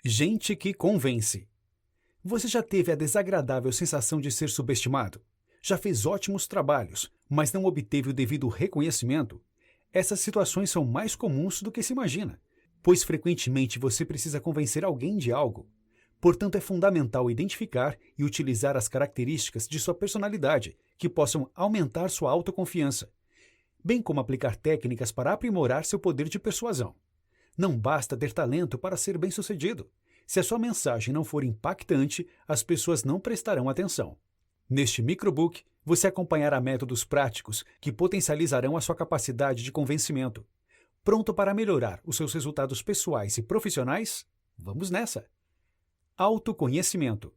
Gente que convence. Você já teve a desagradável sensação de ser subestimado? Já fez ótimos trabalhos, mas não obteve o devido reconhecimento? Essas situações são mais comuns do que se imagina, pois frequentemente você precisa convencer alguém de algo. Portanto, é fundamental identificar e utilizar as características de sua personalidade que possam aumentar sua autoconfiança, bem como aplicar técnicas para aprimorar seu poder de persuasão. Não basta ter talento para ser bem-sucedido. Se a sua mensagem não for impactante, as pessoas não prestarão atenção. Neste microbook, você acompanhará métodos práticos que potencializarão a sua capacidade de convencimento. Pronto para melhorar os seus resultados pessoais e profissionais? Vamos nessa! Autoconhecimento.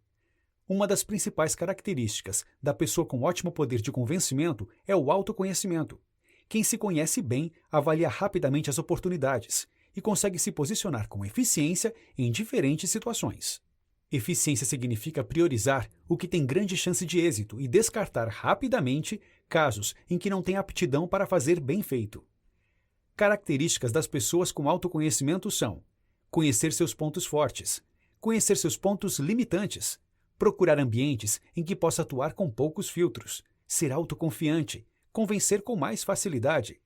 Uma das principais características da pessoa com ótimo poder de convencimento é o autoconhecimento. Quem se conhece bem avalia rapidamente as oportunidades e consegue se posicionar com eficiência em diferentes situações. Eficiência significa priorizar o que tem grande chance de êxito e descartar rapidamente casos em que não tem aptidão para fazer bem feito. Características das pessoas com autoconhecimento são: conhecer seus pontos fortes, conhecer seus pontos limitantes, procurar ambientes em que possa atuar com poucos filtros, ser autoconfiante, convencer com mais facilidade.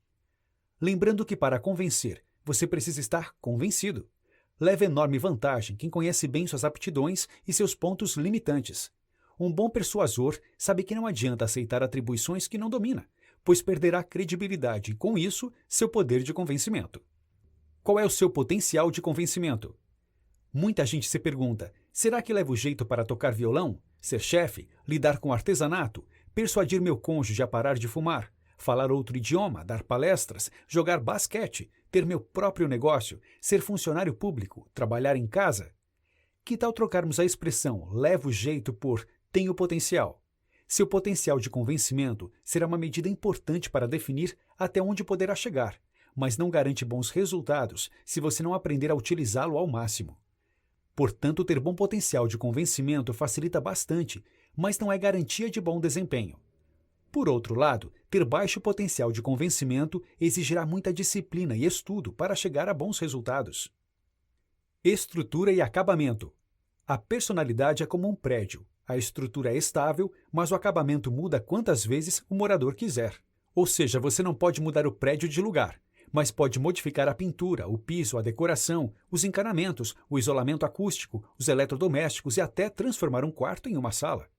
Lembrando que para convencer, você precisa estar convencido. Leva enorme vantagem quem conhece bem suas aptidões e seus pontos limitantes. Um bom persuasor sabe que não adianta aceitar atribuições que não domina, pois perderá credibilidade e, com isso, seu poder de convencimento. Qual é o seu potencial de convencimento? Muita gente se pergunta: será que levo jeito para tocar violão, ser chefe, lidar com artesanato, persuadir meu cônjuge a parar de fumar, falar outro idioma, dar palestras, jogar basquete, ter meu próprio negócio, ser funcionário público, trabalhar em casa? Que tal trocarmos a expressão levo jeito por tenho potencial? Seu potencial de convencimento será uma medida importante para definir até onde poderá chegar, mas não garante bons resultados se você não aprender a utilizá-lo ao máximo. Portanto, ter bom potencial de convencimento facilita bastante, mas não é garantia de bom desempenho. Por outro lado, ter baixo potencial de convencimento exigirá muita disciplina e estudo para chegar a bons resultados. Estrutura e acabamento. A personalidade é como um prédio. A estrutura é estável, mas o acabamento muda quantas vezes o morador quiser. Ou seja, você não pode mudar o prédio de lugar, mas pode modificar a pintura, o piso, a decoração, os encanamentos, o isolamento acústico, os eletrodomésticos e até transformar um quarto em uma sala.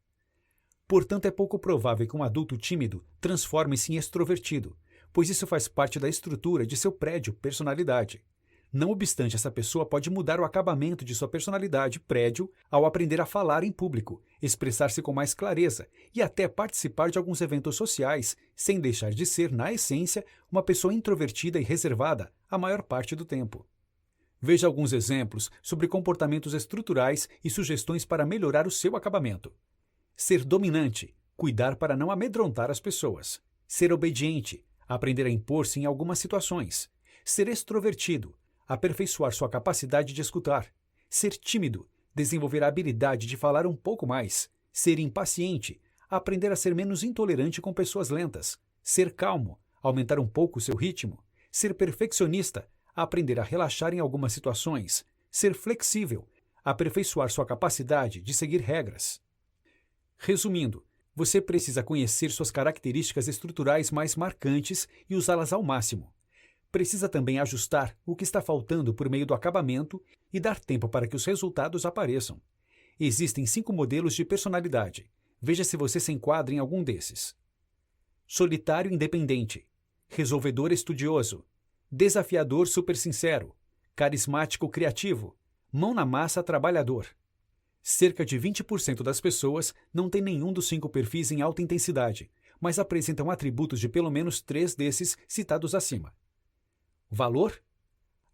Portanto, é pouco provável que um adulto tímido transforme-se em extrovertido, pois isso faz parte da estrutura de seu prédio personalidade. Não obstante, essa pessoa pode mudar o acabamento de sua personalidade prédio ao aprender a falar em público, expressar-se com mais clareza e até participar de alguns eventos sociais, sem deixar de ser, na essência, uma pessoa introvertida e reservada a maior parte do tempo. Veja alguns exemplos sobre comportamentos estruturais e sugestões para melhorar o seu acabamento. Ser dominante, cuidar para não amedrontar as pessoas. Ser obediente, aprender a impor-se em algumas situações. Ser extrovertido, aperfeiçoar sua capacidade de escutar. Ser tímido, desenvolver a habilidade de falar um pouco mais. Ser impaciente, aprender a ser menos intolerante com pessoas lentas. Ser calmo, aumentar um pouco o seu ritmo. Ser perfeccionista, aprender a relaxar em algumas situações. Ser flexível, aperfeiçoar sua capacidade de seguir regras. Resumindo, você precisa conhecer suas características estruturais mais marcantes e usá-las ao máximo. Precisa também ajustar o que está faltando por meio do acabamento e dar tempo para que os resultados apareçam. Existem 5 modelos de personalidade. Veja se você se enquadra em algum desses. Solitário independente, resolvedor estudioso, desafiador supersincero, carismático criativo, mão na massa trabalhador. Cerca de 20% das pessoas não têm nenhum dos 5 perfis em alta intensidade, mas apresentam atributos de pelo menos 3 desses citados acima. Valor?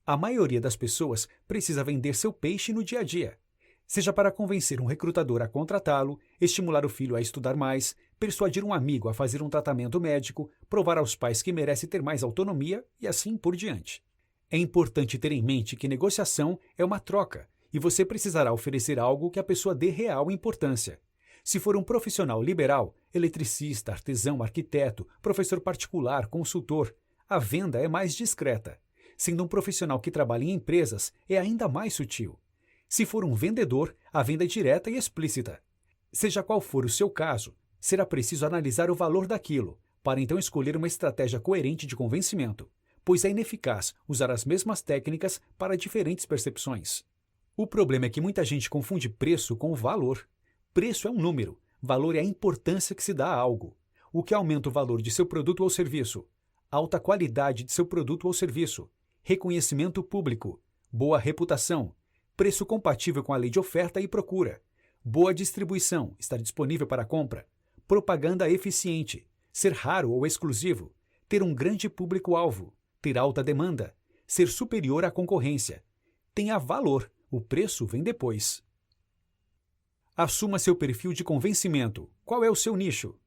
A maioria das pessoas precisa vender seu peixe no dia a dia, seja para convencer um recrutador a contratá-lo, estimular o filho a estudar mais, persuadir um amigo a fazer um tratamento médico, provar aos pais que merece ter mais autonomia e assim por diante. É importante ter em mente que negociação é uma troca, e você precisará oferecer algo que a pessoa dê real importância. Se for um profissional liberal, eletricista, artesão, arquiteto, professor particular, consultor, a venda é mais discreta. Sendo um profissional que trabalha em empresas, é ainda mais sutil. Se for um vendedor, a venda é direta e explícita. Seja qual for o seu caso, será preciso analisar o valor daquilo, para então escolher uma estratégia coerente de convencimento, pois é ineficaz usar as mesmas técnicas para diferentes percepções. O problema é que muita gente confunde preço com valor. Preço é um número, valor é a importância que se dá a algo. O que aumenta o valor de seu produto ou serviço? Alta qualidade de seu produto ou serviço, reconhecimento público, boa reputação, preço compatível com a lei de oferta e procura, boa distribuição, estar disponível para compra, propaganda eficiente, ser raro ou exclusivo, ter um grande público-alvo, ter alta demanda, ser superior à concorrência. Tenha valor, o preço vem depois. Assuma seu perfil de convencimento. Qual é o seu nicho?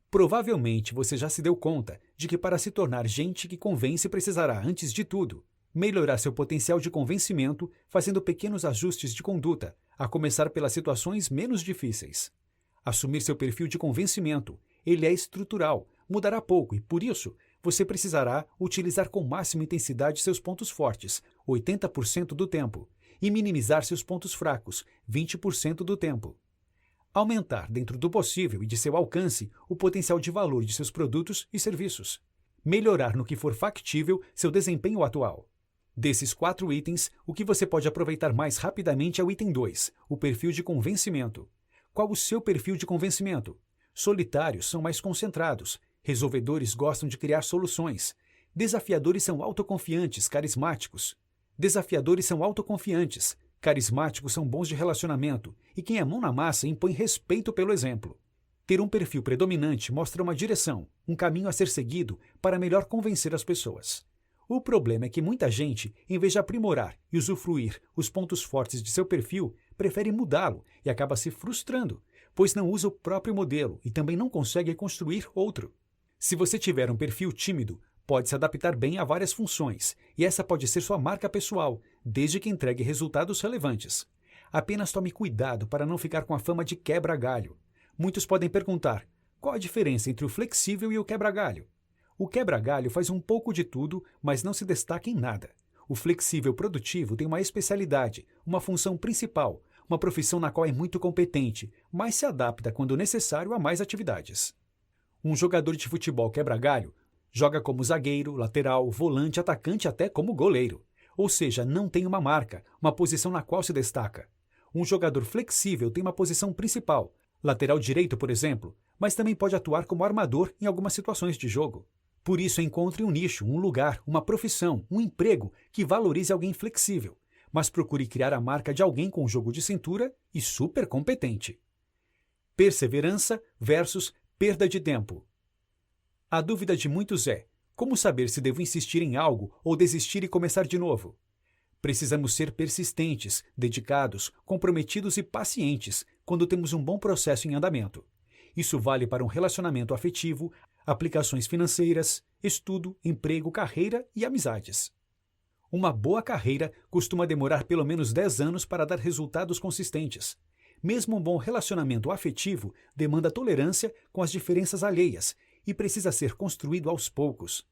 Provavelmente você já se deu conta de que para se tornar gente que convence precisará, antes de tudo, melhorar seu potencial de convencimento fazendo pequenos ajustes de conduta, a começar pelas situações menos difíceis. Assumir seu perfil de convencimento, ele é estrutural, mudará pouco e, por isso, você precisará utilizar com máxima intensidade seus pontos fortes, 80% do tempo, e minimizar seus pontos fracos, 20% do tempo. Aumentar, dentro do possível e de seu alcance, o potencial de valor de seus produtos e serviços. Melhorar no que for factível seu desempenho atual. Desses 4 itens, o que você pode aproveitar mais rapidamente é o item 2, o perfil de convencimento. Qual o seu perfil de convencimento? Solitários são mais concentrados, resolvedores gostam de criar soluções, desafiadores são autoconfiantes, carismáticos. Desafiadores são autoconfiantes, carismáticos são bons de relacionamento e quem é mão na massa impõe respeito pelo exemplo. Ter um perfil predominante mostra uma direção, um caminho a ser seguido para melhor convencer as pessoas. O problema é que muita gente, em vez de aprimorar e usufruir os pontos fortes de seu perfil, prefere mudá-lo e acaba se frustrando, pois não usa o próprio modelo e também não consegue construir outro. Se você tiver um perfil tímido, pode se adaptar bem a várias funções, e essa pode ser sua marca pessoal, desde que entregue resultados relevantes. Apenas tome cuidado para não ficar com a fama de quebra-galho. Muitos podem perguntar, qual a diferença entre o flexível e o quebra-galho? O quebra-galho faz um pouco de tudo, mas não se destaca em nada. O flexível produtivo tem uma especialidade, uma função principal, uma profissão na qual é muito competente, mas se adapta quando necessário a mais atividades. Um jogador de futebol quebra-galho joga como zagueiro, lateral, volante, atacante até como goleiro. Ou seja, não tem uma marca, uma posição na qual se destaca. Um jogador flexível tem uma posição principal, lateral direito, por exemplo, mas também pode atuar como armador em algumas situações de jogo. Por isso, encontre um nicho, um lugar, uma profissão, um emprego que valorize alguém flexível, mas procure criar a marca de alguém com jogo de cintura e super competente. Perseverança versus perda de tempo. A dúvida de muitos é: como saber se devo insistir em algo ou desistir e começar de novo? Precisamos ser persistentes, dedicados, comprometidos e pacientes quando temos um bom processo em andamento. Isso vale para um relacionamento afetivo, aplicações financeiras, estudo, emprego, carreira e amizades. Uma boa carreira costuma demorar pelo menos 10 anos para dar resultados consistentes. Mesmo um bom relacionamento afetivo demanda tolerância com as diferenças alheias e precisa ser construído aos poucos.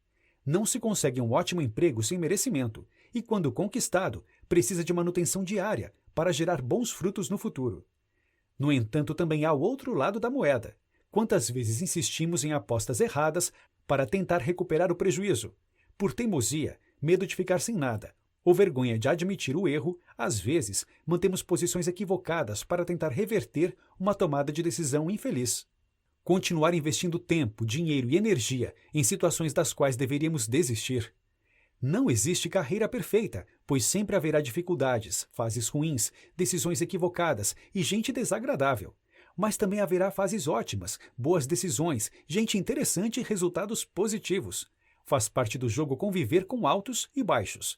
Não se consegue um ótimo emprego sem merecimento e, quando conquistado, precisa de manutenção diária para gerar bons frutos no futuro. No entanto, também há o outro lado da moeda. Quantas vezes insistimos em apostas erradas para tentar recuperar o prejuízo? Por teimosia, medo de ficar sem nada, ou vergonha de admitir o erro, às vezes mantemos posições equivocadas para tentar reverter uma tomada de decisão infeliz. Continuar investindo tempo, dinheiro e energia em situações das quais deveríamos desistir. Não existe carreira perfeita, pois sempre haverá dificuldades, fases ruins, decisões equivocadas e gente desagradável. Mas também haverá fases ótimas, boas decisões, gente interessante e resultados positivos. Faz parte do jogo conviver com altos e baixos.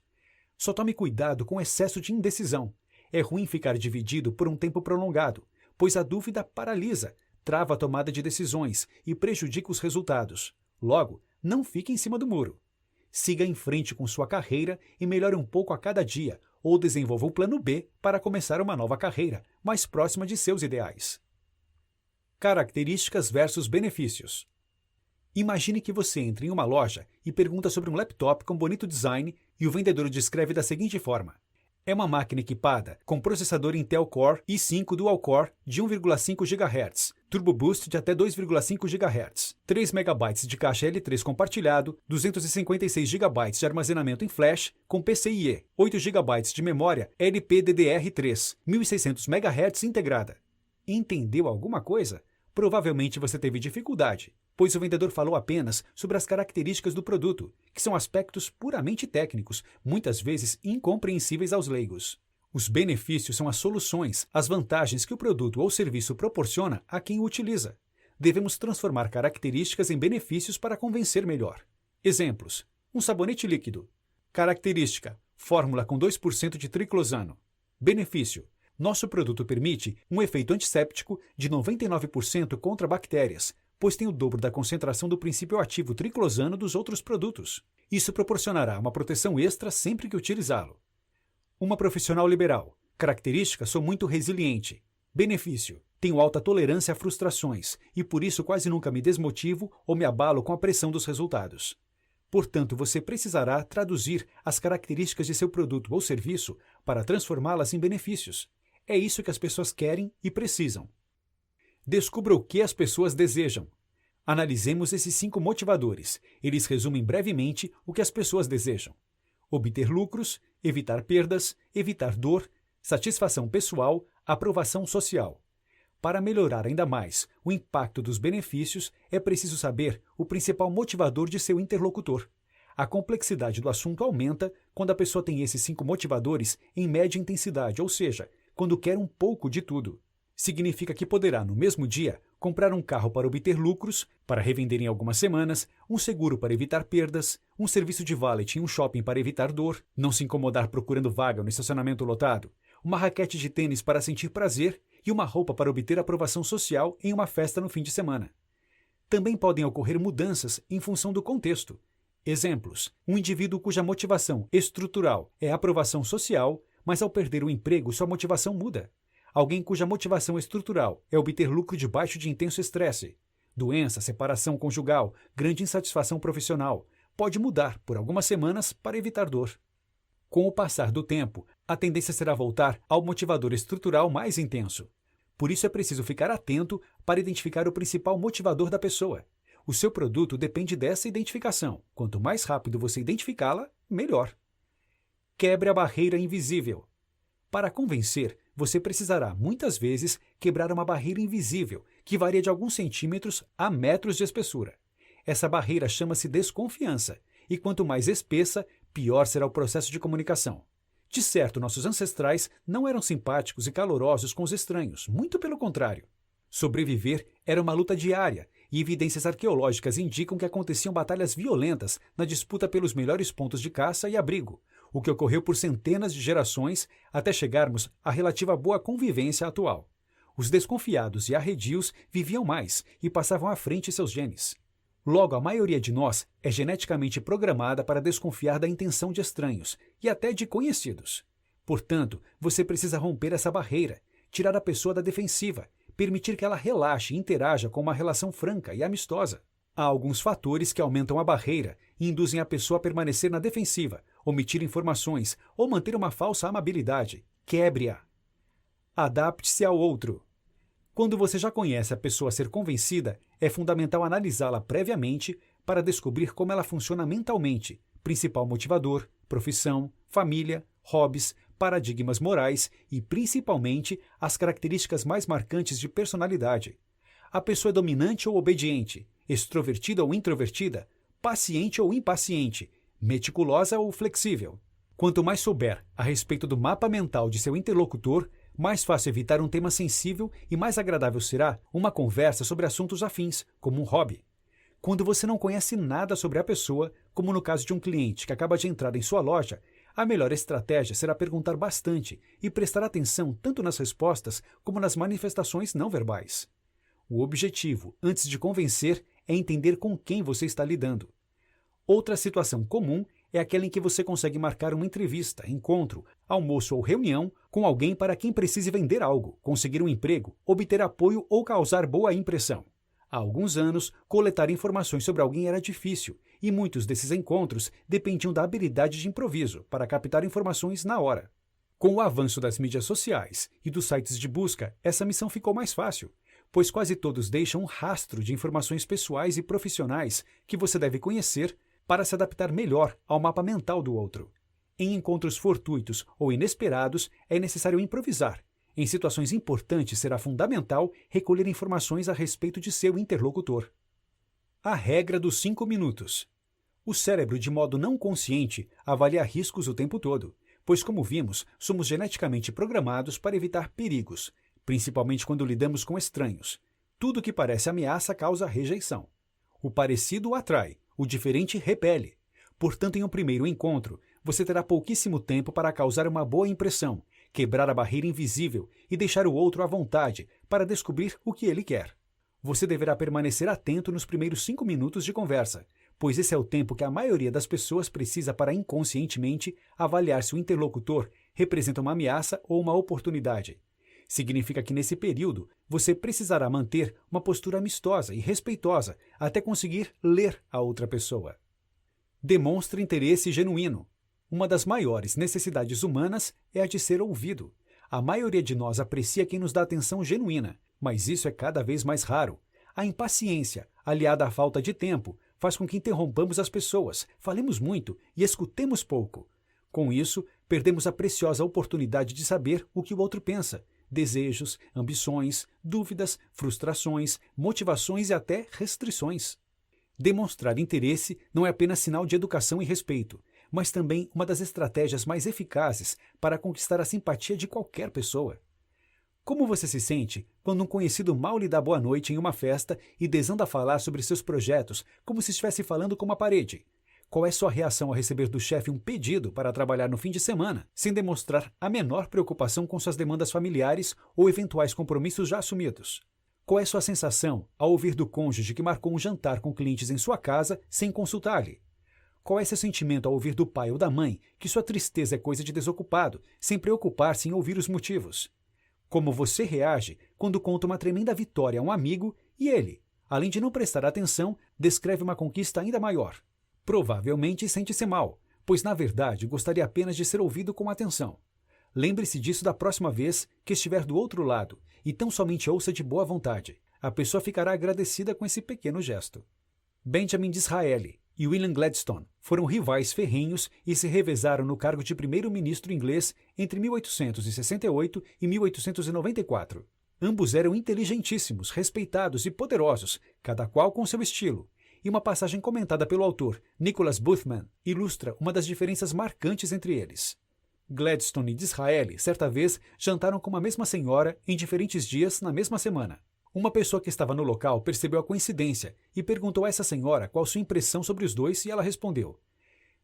Só tome cuidado com excesso de indecisão. É ruim ficar dividido por um tempo prolongado, pois a dúvida paralisa, trava a tomada de decisões e prejudica os resultados. Logo, não fique em cima do muro. Siga em frente com sua carreira e melhore um pouco a cada dia, ou desenvolva um plano B para começar uma nova carreira, mais próxima de seus ideais. Características versus benefícios. Imagine que você entre em uma loja e pergunta sobre um laptop com bonito design e o vendedor descreve da seguinte forma: É uma máquina equipada com processador Intel Core i5 Dual Core de 1,5 GHz, Turbo Boost de até 2,5 GHz, 3 MB de caixa L3 compartilhado, 256 GB de armazenamento em flash com PCIe, 8 GB de memória LPDDR3, 1600 MHz integrada. Entendeu alguma coisa? Provavelmente você teve dificuldade, pois o vendedor falou apenas sobre as características do produto, que são aspectos puramente técnicos, muitas vezes incompreensíveis aos leigos. Os benefícios são as soluções, as vantagens que o produto ou serviço proporciona a quem o utiliza. Devemos transformar características em benefícios para convencer melhor. Exemplos: um sabonete líquido. Característica: fórmula com 2% de triclosano. Benefício: nosso produto permite um efeito antisséptico de 99% contra bactérias, pois tem o dobro da concentração do princípio ativo triclosano dos outros produtos. Isso proporcionará uma proteção extra sempre que utilizá-lo. Uma profissional liberal. Característica: sou muito resiliente. Benefício: tenho alta tolerância a frustrações e por isso quase nunca me desmotivo ou me abalo com a pressão dos resultados. Portanto, você precisará traduzir as características de seu produto ou serviço para transformá-las em benefícios. É isso que as pessoas querem e precisam. Descubra o que as pessoas desejam. Analisemos esses 5 motivadores. Eles resumem brevemente o que as pessoas desejam: obter lucros, evitar perdas, evitar dor, satisfação pessoal, aprovação social. Para melhorar ainda mais o impacto dos benefícios, é preciso saber o principal motivador de seu interlocutor. A complexidade do assunto aumenta quando a pessoa tem esses 5 motivadores em média intensidade, ou seja, quando quer um pouco de tudo. Significa que poderá, no mesmo dia, comprar um carro para obter lucros, para revender em algumas semanas, um seguro para evitar perdas, um serviço de valet em um shopping para evitar dor, não se incomodar procurando vaga no estacionamento lotado, uma raquete de tênis para sentir prazer e uma roupa para obter aprovação social em uma festa no fim de semana. Também podem ocorrer mudanças em função do contexto. Exemplos: um indivíduo cuja motivação estrutural é a aprovação social, mas ao perder o emprego sua motivação muda. Alguém cuja motivação estrutural é obter lucro debaixo de intenso estresse. Doença, separação conjugal, grande insatisfação profissional. Pode mudar por algumas semanas para evitar dor. Com o passar do tempo, a tendência será voltar ao motivador estrutural mais intenso. Por isso é preciso ficar atento para identificar o principal motivador da pessoa. O seu produto depende dessa identificação. Quanto mais rápido você identificá-la, melhor. Quebre a barreira invisível. Para convencer, você precisará, muitas vezes, quebrar uma barreira invisível, que varia de alguns centímetros a metros de espessura. Essa barreira chama-se desconfiança, e quanto mais espessa, pior será o processo de comunicação. De certo, nossos ancestrais não eram simpáticos e calorosos com os estranhos, muito pelo contrário. Sobreviver era uma luta diária, e evidências arqueológicas indicam que aconteciam batalhas violentas na disputa pelos melhores pontos de caça e abrigo, o que ocorreu por centenas de gerações até chegarmos à relativa boa convivência atual. Os desconfiados e arredios viviam mais e passavam à frente seus genes. Logo, a maioria de nós é geneticamente programada para desconfiar da intenção de estranhos e até de conhecidos. Portanto, você precisa romper essa barreira, tirar a pessoa da defensiva, permitir que ela relaxe e interaja com uma relação franca e amistosa. Há alguns fatores que aumentam a barreira e induzem a pessoa a permanecer na defensiva, omitir informações ou manter uma falsa amabilidade. Quebre-a. Adapte-se ao outro. Quando você já conhece a pessoa a ser convencida, é fundamental analisá-la previamente para descobrir como ela funciona mentalmente, principal motivador, profissão, família, hobbies, paradigmas morais e, principalmente, as características mais marcantes de personalidade. A pessoa é dominante ou obediente, extrovertida ou introvertida, paciente ou impaciente, meticulosa ou flexível. Quanto mais souber a respeito do mapa mental de seu interlocutor, mais fácil evitar um tema sensível e mais agradável será uma conversa sobre assuntos afins, como um hobby. Quando você não conhece nada sobre a pessoa, como no caso de um cliente que acaba de entrar em sua loja, a melhor estratégia será perguntar bastante e prestar atenção tanto nas respostas como nas manifestações não verbais. O objetivo, antes de convencer, é entender com quem você está lidando. Outra situação comum é aquela em que você consegue marcar uma entrevista, encontro, almoço ou reunião com alguém para quem precise vender algo, conseguir um emprego, obter apoio ou causar boa impressão. Há alguns anos, coletar informações sobre alguém era difícil e muitos desses encontros dependiam da habilidade de improviso para captar informações na hora. Com o avanço das mídias sociais e dos sites de busca, essa missão ficou mais fácil, pois quase todos deixam um rastro de informações pessoais e profissionais que você deve conhecer para se adaptar melhor ao mapa mental do outro. Em encontros fortuitos ou inesperados, é necessário improvisar. Em situações importantes, será fundamental recolher informações a respeito de seu interlocutor. A regra dos 5 minutos. O cérebro, de modo não consciente, avalia riscos o tempo todo, pois, como vimos, somos geneticamente programados para evitar perigos, principalmente quando lidamos com estranhos. Tudo que parece ameaça causa rejeição. O parecido atrai, o diferente repele. Portanto, em um primeiro encontro, você terá pouquíssimo tempo para causar uma boa impressão, quebrar a barreira invisível e deixar o outro à vontade para descobrir o que ele quer. Você deverá permanecer atento nos primeiros 5 minutos de conversa, pois esse é o tempo que a maioria das pessoas precisa para inconscientemente avaliar se o interlocutor representa uma ameaça ou uma oportunidade. Significa que nesse período você precisará manter uma postura amistosa e respeitosa até conseguir ler a outra pessoa. Demonstre interesse genuíno. Uma das maiores necessidades humanas é a de ser ouvido. A maioria de nós aprecia quem nos dá atenção genuína, mas isso é cada vez mais raro. A impaciência, aliada à falta de tempo, faz com que interrompamos as pessoas, falemos muito e escutemos pouco. Com isso, perdemos a preciosa oportunidade de saber o que o outro pensa, desejos, ambições, dúvidas, frustrações, motivações e até restrições. Demonstrar interesse não é apenas sinal de educação e respeito, mas também uma das estratégias mais eficazes para conquistar a simpatia de qualquer pessoa. Como você se sente quando um conhecido mal lhe dá boa noite em uma festa e desanda a falar sobre seus projetos como se estivesse falando com uma parede? Qual é sua reação ao receber do chefe um pedido para trabalhar no fim de semana, sem demonstrar a menor preocupação com suas demandas familiares ou eventuais compromissos já assumidos? Qual é sua sensação ao ouvir do cônjuge que marcou um jantar com clientes em sua casa sem consultar-lhe? Qual é seu sentimento ao ouvir do pai ou da mãe que sua tristeza é coisa de desocupado, sem preocupar-se em ouvir os motivos? Como você reage quando conta uma tremenda vitória a um amigo e ele, além de não prestar atenção, descreve uma conquista ainda maior? Provavelmente sente-se mal, pois na verdade gostaria apenas de ser ouvido com atenção. Lembre-se disso da próxima vez que estiver do outro lado e tão somente ouça de boa vontade. A pessoa ficará agradecida com esse pequeno gesto. Benjamin Disraeli e William Gladstone foram rivais ferrenhos e se revezaram no cargo de primeiro-ministro inglês entre 1868 e 1894. Ambos eram inteligentíssimos, respeitados e poderosos, cada qual com seu estilo. E uma passagem comentada pelo autor Nicholas Boothman ilustra uma das diferenças marcantes entre eles. Gladstone e Disraeli, certa vez, jantaram com uma mesma senhora em diferentes dias na mesma semana. Uma pessoa que estava no local percebeu a coincidência e perguntou a essa senhora qual sua impressão sobre os dois e ela respondeu: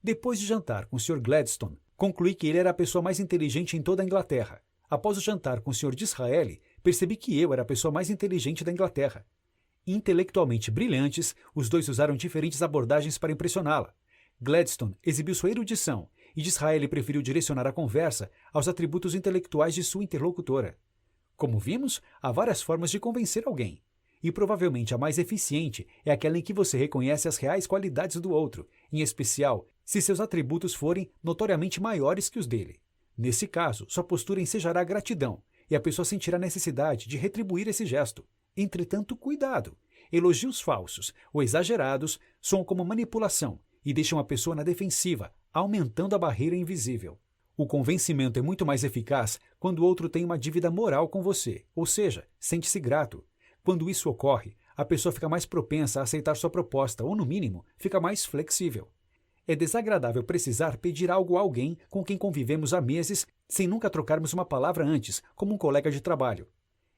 "Depois de jantar com o Sr. Gladstone, concluí que ele era a pessoa mais inteligente em toda a Inglaterra. Após o jantar com o Sr. Disraeli, percebi que eu era a pessoa mais inteligente da Inglaterra." Intelectualmente brilhantes, os dois usaram diferentes abordagens para impressioná-la. Gladstone exibiu sua erudição e Disraeli preferiu direcionar a conversa aos atributos intelectuais de sua interlocutora. Como vimos, há várias formas de convencer alguém, e provavelmente a mais eficiente é aquela em que você reconhece as reais qualidades do outro, em especial se seus atributos forem notoriamente maiores que os dele. Nesse caso, sua postura ensejará gratidão, e a pessoa sentirá necessidade de retribuir esse gesto. Entretanto, cuidado! Elogios falsos ou exagerados soam como manipulação e deixam a pessoa na defensiva, aumentando a barreira invisível. O convencimento é muito mais eficaz quando o outro tem uma dívida moral com você, ou seja, sente-se grato. Quando isso ocorre, a pessoa fica mais propensa a aceitar sua proposta ou, no mínimo, fica mais flexível. É desagradável precisar pedir algo a alguém com quem convivemos há meses sem nunca trocarmos uma palavra antes, como um colega de trabalho.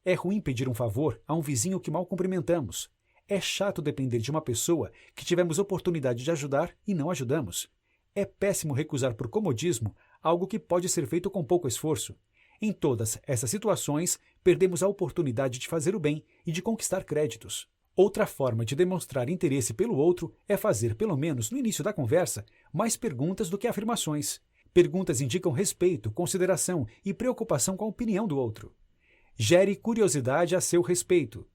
É ruim pedir um favor a um vizinho que mal cumprimentamos. É chato depender de uma pessoa que tivemos oportunidade de ajudar e não ajudamos. É péssimo recusar por comodismo algo que pode ser feito com pouco esforço. Em todas essas situações, perdemos a oportunidade de fazer o bem e de conquistar créditos. Outra forma de demonstrar interesse pelo outro é fazer, pelo menos no início da conversa, mais perguntas do que afirmações. Perguntas indicam respeito, consideração e preocupação com a opinião do outro. Gere curiosidade a seu respeito.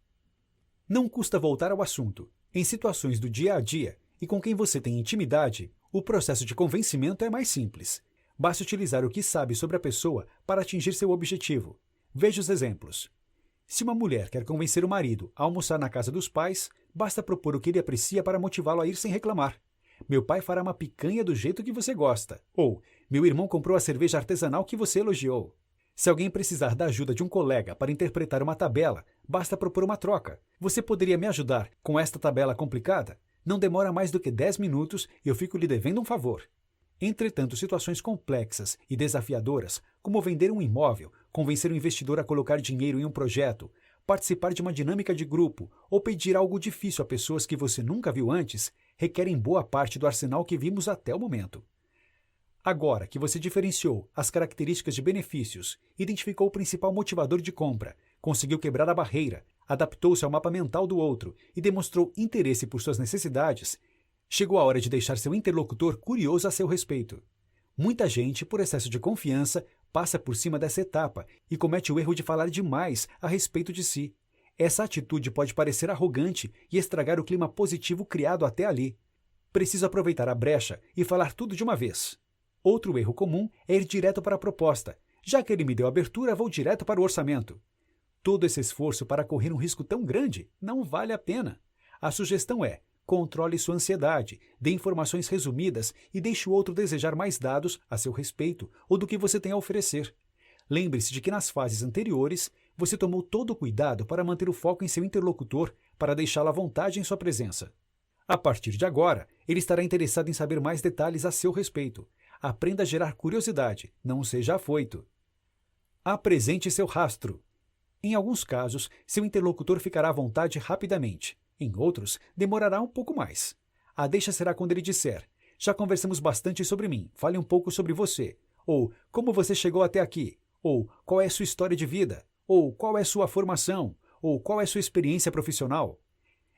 Não custa voltar ao assunto. Em situações do dia a dia e com quem você tem intimidade, o processo de convencimento é mais simples. Basta utilizar o que sabe sobre a pessoa para atingir seu objetivo. Veja os exemplos. Se uma mulher quer convencer o marido a almoçar na casa dos pais, basta propor o que ele aprecia para motivá-lo a ir sem reclamar. Meu pai fará uma picanha do jeito que você gosta. Ou, meu irmão comprou a cerveja artesanal que você elogiou. Se alguém precisar da ajuda de um colega para interpretar uma tabela, basta propor uma troca. Você poderia me ajudar com esta tabela complicada? Não demora mais do que 10 minutos e eu fico lhe devendo um favor. Entretanto, situações complexas e desafiadoras, como vender um imóvel, convencer um investidor a colocar dinheiro em um projeto, participar de uma dinâmica de grupo ou pedir algo difícil a pessoas que você nunca viu antes, requerem boa parte do arsenal que vimos até o momento. Agora que você diferenciou as características de benefícios, identificou o principal motivador de compra, conseguiu quebrar a barreira, adaptou-se ao mapa mental do outro e demonstrou interesse por suas necessidades, chegou a hora de deixar seu interlocutor curioso a seu respeito. Muita gente, por excesso de confiança, passa por cima dessa etapa e comete o erro de falar demais a respeito de si. Essa atitude pode parecer arrogante e estragar o clima positivo criado até ali. Preciso aproveitar a brecha e falar tudo de uma vez. Outro erro comum é ir direto para a proposta. Já que ele me deu abertura, vou direto para o orçamento. Todo esse esforço para correr um risco tão grande não vale a pena. A sugestão é: controle sua ansiedade, dê informações resumidas e deixe o outro desejar mais dados a seu respeito ou do que você tem a oferecer. Lembre-se de que nas fases anteriores, você tomou todo o cuidado para manter o foco em seu interlocutor para deixá-lo à vontade em sua presença. A partir de agora, ele estará interessado em saber mais detalhes a seu respeito. Aprenda a gerar curiosidade, não seja afoito. Apresente seu rastro. Em alguns casos, seu interlocutor ficará à vontade rapidamente. Em outros, demorará um pouco mais. A deixa será quando ele disser: já conversamos bastante sobre mim, fale um pouco sobre você. Ou, como você chegou até aqui? Ou, qual é sua história de vida? Ou, qual é sua formação? Ou, qual é sua experiência profissional?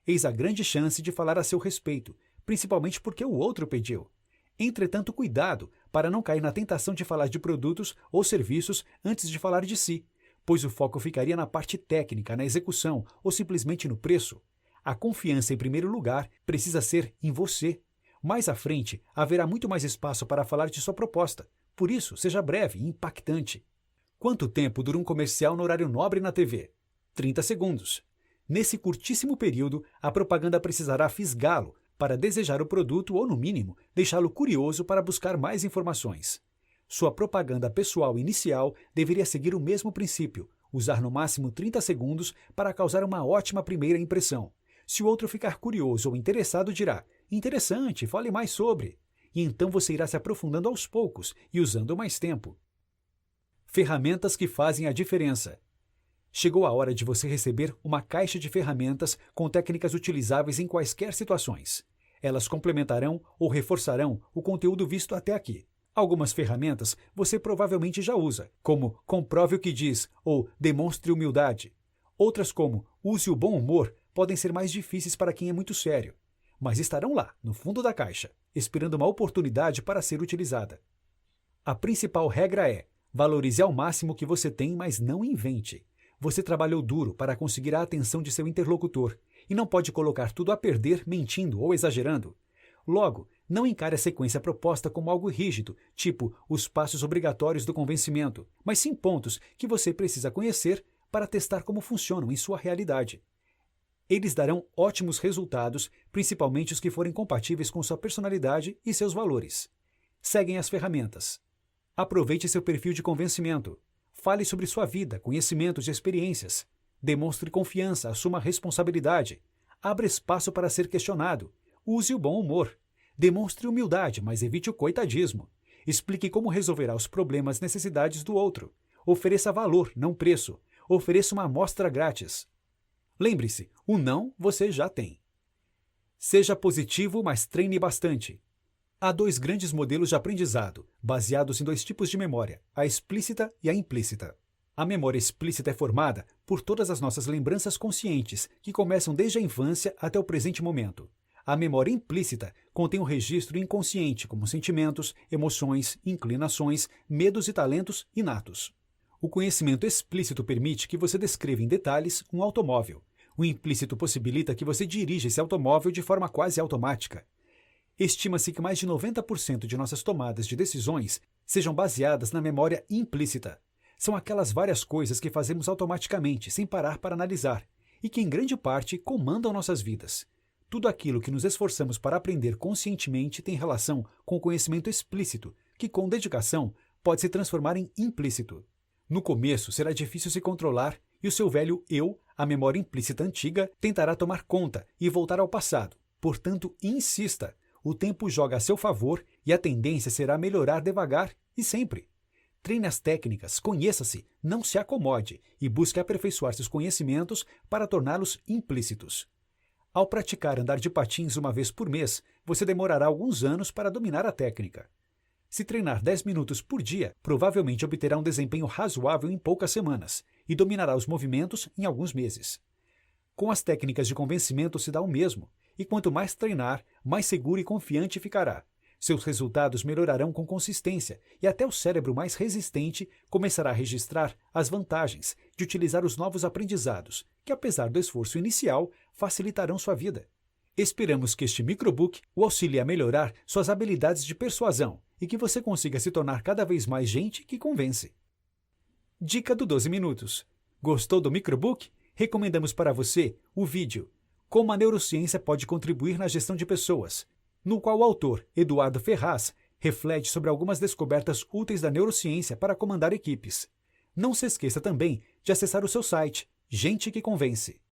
Eis a grande chance de falar a seu respeito, principalmente porque o outro pediu. Entretanto, cuidado para não cair na tentação de falar de produtos ou serviços antes de falar de si, pois o foco ficaria na parte técnica, na execução ou simplesmente no preço. A confiança, em primeiro lugar, precisa ser em você. Mais à frente, haverá muito mais espaço para falar de sua proposta. Por isso, seja breve e impactante. Quanto tempo dura um comercial no horário nobre na TV? 30 segundos. Nesse curtíssimo período, a propaganda precisará fisgá-lo para desejar o produto ou, no mínimo, deixá-lo curioso para buscar mais informações. Sua propaganda pessoal inicial deveria seguir o mesmo princípio, usar no máximo 30 segundos para causar uma ótima primeira impressão. Se o outro ficar curioso ou interessado, dirá: interessante, fale mais sobre. E então você irá se aprofundando aos poucos e usando mais tempo. Ferramentas que fazem a diferença. Chegou a hora de você receber uma caixa de ferramentas com técnicas utilizáveis em quaisquer situações. Elas complementarão ou reforçarão o conteúdo visto até aqui. Algumas ferramentas você provavelmente já usa, como comprove o que diz ou demonstre humildade. Outras, como use o bom humor, podem ser mais difíceis para quem é muito sério, mas estarão lá, no fundo da caixa, esperando uma oportunidade para ser utilizada. A principal regra é: valorize ao máximo o que você tem, mas não invente. Você trabalhou duro para conseguir a atenção de seu interlocutor e não pode colocar tudo a perder mentindo ou exagerando. Logo, não encare a sequência proposta como algo rígido, tipo os passos obrigatórios do convencimento, mas sim pontos que você precisa conhecer para testar como funcionam em sua realidade. Eles darão ótimos resultados, principalmente os que forem compatíveis com sua personalidade e seus valores. Seguem as ferramentas. Aproveite seu perfil de convencimento. Fale sobre sua vida, conhecimentos e experiências. Demonstre confiança, assuma responsabilidade. Abra espaço para ser questionado. Use o bom humor. Demonstre humildade, mas evite o coitadismo. Explique como resolverá os problemas e necessidades do outro. Ofereça valor, não preço. Ofereça uma amostra grátis. Lembre-se, o não você já tem. Seja positivo, mas treine bastante. Há dois grandes modelos de aprendizado, baseados em dois tipos de memória, a explícita e a implícita. A memória explícita é formada por todas as nossas lembranças conscientes, que começam desde a infância até o presente momento. A memória implícita contém um registro inconsciente, como sentimentos, emoções, inclinações, medos e talentos inatos. O conhecimento explícito permite que você descreva em detalhes um automóvel. O implícito possibilita que você dirija esse automóvel de forma quase automática. Estima-se que mais de 90% de nossas tomadas de decisões sejam baseadas na memória implícita. São aquelas várias coisas que fazemos automaticamente, sem parar para analisar, e que em grande parte comandam nossas vidas. Tudo aquilo que nos esforçamos para aprender conscientemente tem relação com o conhecimento explícito, que com dedicação pode se transformar em implícito. No começo será difícil se controlar e o seu velho eu, a memória implícita antiga, tentará tomar conta e voltar ao passado. Portanto, insista. O tempo joga a seu favor e a tendência será melhorar devagar e sempre. Treine as técnicas, conheça-se, não se acomode e busque aperfeiçoar seus conhecimentos para torná-los implícitos. Ao praticar andar de patins uma vez por mês, você demorará alguns anos para dominar a técnica. Se treinar 10 minutos por dia, provavelmente obterá um desempenho razoável em poucas semanas e dominará os movimentos em alguns meses. Com as técnicas de convencimento se dá o mesmo, e quanto mais treinar, mais seguro e confiante ficará. Seus resultados melhorarão com consistência e até o cérebro mais resistente começará a registrar as vantagens de utilizar os novos aprendizados, que apesar do esforço inicial, facilitarão sua vida. Esperamos que este microbook o auxilie a melhorar suas habilidades de persuasão e que você consiga se tornar cada vez mais gente que convence. Dica do 12 minutos. Gostou do microbook? Recomendamos para você o vídeo Como a Neurociência pode contribuir na gestão de pessoas, no qual o autor, Eduardo Ferraz, reflete sobre algumas descobertas úteis da neurociência para comandar equipes. Não se esqueça também de acessar o seu site, Gente que Convence.